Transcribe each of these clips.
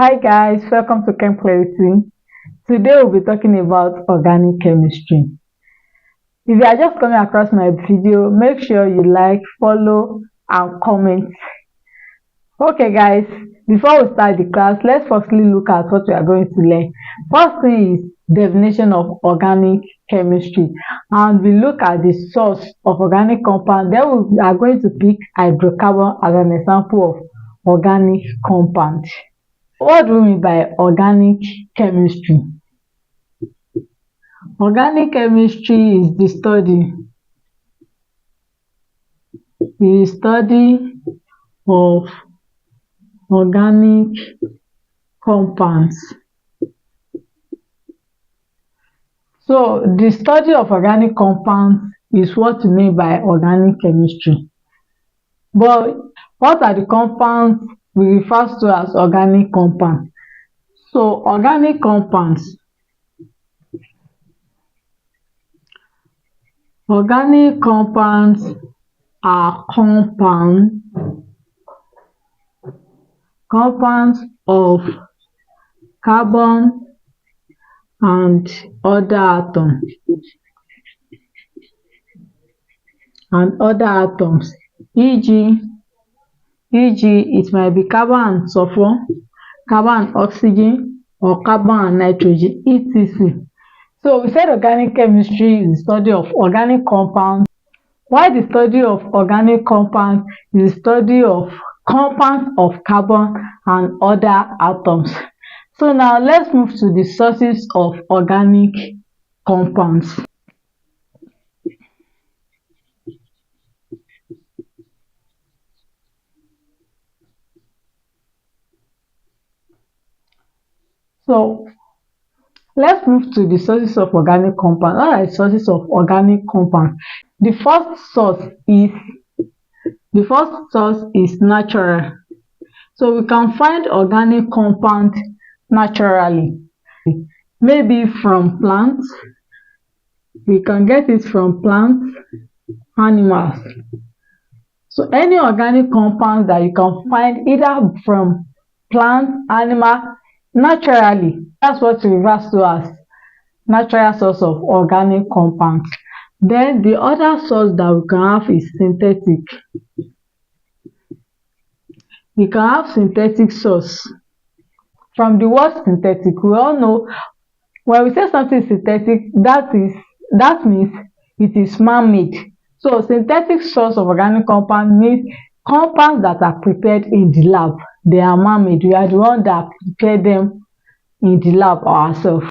Hi guys, welcome to Chem Clarity. Today we'll be talking about organic chemistry. If you are just coming across my video, make sure you like, follow and comment. Okay guys, before we start the class, let's firstly look at what we are going to learn. First thing is definition of organic chemistry, and we look at the source of organic compound. Then we are going to pick hydrocarbon as an example of organic compound. What do we mean by organic chemistry? Organic chemistry is the study of organic compounds. So the study of organic compounds is what we mean by organic chemistry. But what are the compounds we refer to as organic compounds? So organic compounds are compounds of carbon and other atoms, e.g. it might be carbon and sulfur, carbon and oxygen, or carbon and nitrogen, etc. So we said organic chemistry is the study of organic compounds. Why the study of organic compounds is the study of compounds of carbon and other atoms. So now let's move to the sources of organic compounds. So let's move to the sources of organic compounds. What are the sources of organic compounds? The first source is natural. So we can find organic compound naturally, maybe from plants. We can get it from plants, animals. So any organic compound that you can find either from plants, animal, naturally, that's what we refer to as natural source of organic compounds. Then the other source that we can have is synthetic. We can have synthetic source. From the word synthetic, we all know when we say something is synthetic, that means it is man-made. So synthetic source of organic compound means compounds that are prepared in the lab. They are man-made. We are the one that prepare them in the lab ourselves.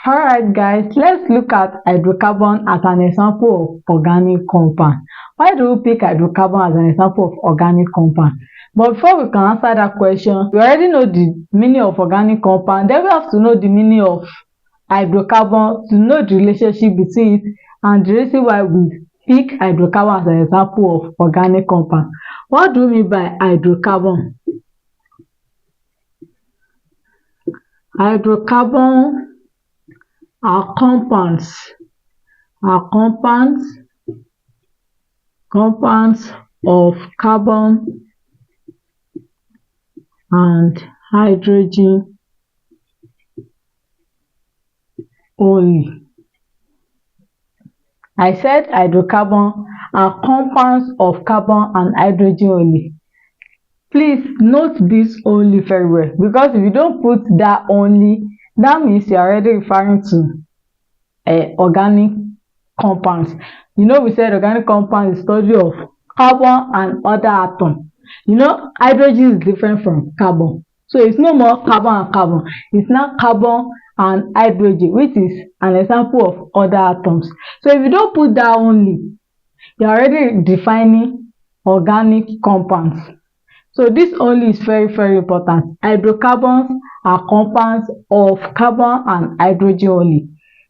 Alright guys, let's look at hydrocarbon as an example of organic compound. Why do we pick hydrocarbon as an example of organic compound? But before we can answer that question, we already know the meaning of organic compound. Then we have to know the meaning of hydrocarbon to know the relationship between it and the reason why we pick hydrocarbon as an example of organic compound. What do we mean by hydrocarbon? Hydrocarbon are compounds of carbon and hydrogen only. I said hydrocarbon are compounds of carbon and hydrogen only. Please note this only very well, because if you don't put that only, that means you're already referring to organic compounds. You know, we said organic compound is study of carbon and other atoms. You know, hydrogen is different from carbon. So it's no more carbon and carbon. It's now carbon and hydrogen, which is an example of other atoms. So if you don't put that only, you're already defining organic compounds. So this only is very important. Hydrocarbons are compounds of carbon and hydrogen only.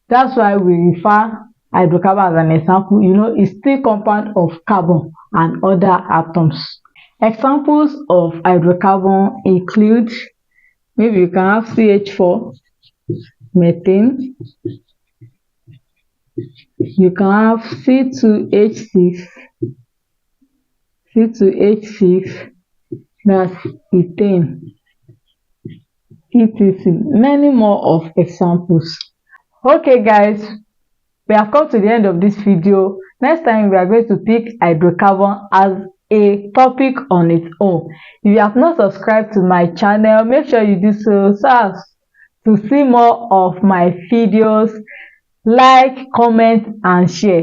That's why we refer hydrocarbon as an example. It's still compound of carbon and other atoms. Examples of hydrocarbon include, maybe you can have CH4, methane, you can have C2H6, that's ethane, etc. Many more of examples. Okay guys, we have come to the end of this video. Next time we are going to pick hydrocarbon as a topic on its own. If you have not subscribed to my channel, make sure you do so as to see more of my videos. Like, comment and share.